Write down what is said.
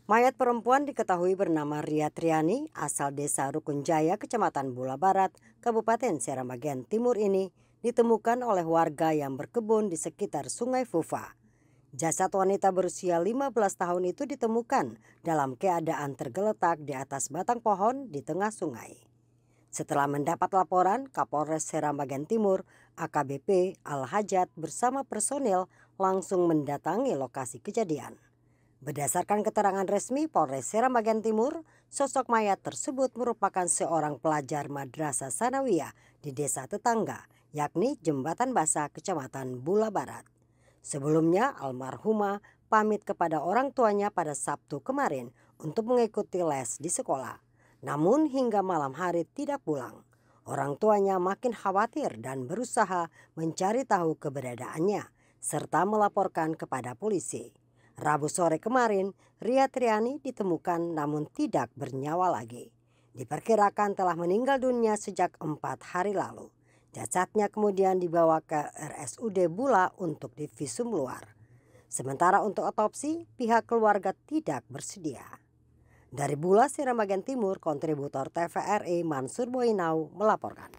Mayat perempuan diketahui bernama Ria Triani, asal desa Rukun Jaya, Kecamatan Bula Barat, Kabupaten Seram bagian Timur ini ditemukan oleh warga yang berkebun di sekitar Sungai Fufa. Jasad wanita berusia 15 tahun itu ditemukan dalam keadaan tergeletak di atas batang pohon di tengah sungai. Setelah mendapat laporan, Kapolres Seram bagian Timur, AKBP Al-Hajat bersama personil langsung mendatangi lokasi kejadian. Berdasarkan keterangan resmi Polres Seram bagian Timur, sosok mayat tersebut merupakan seorang pelajar madrasah sanawiyah di desa tetangga, yakni Jembatan Basa, Kecamatan Bula Barat. Sebelumnya, almarhumah pamit kepada orang tuanya pada Sabtu kemarin untuk mengikuti les di sekolah. Namun hingga malam hari tidak pulang. Orang tuanya makin khawatir dan berusaha mencari tahu keberadaannya serta melaporkan kepada polisi. Rabu sore kemarin, Ria Triani ditemukan namun tidak bernyawa lagi. Diperkirakan telah meninggal dunia sejak 4 hari lalu. Jasadnya kemudian dibawa ke RSUD Bula untuk divisum luar. Sementara untuk otopsi, pihak keluarga tidak bersedia. Dari Bula, Seram bagian Timur, kontributor TVRI Mansur Boinau melaporkan.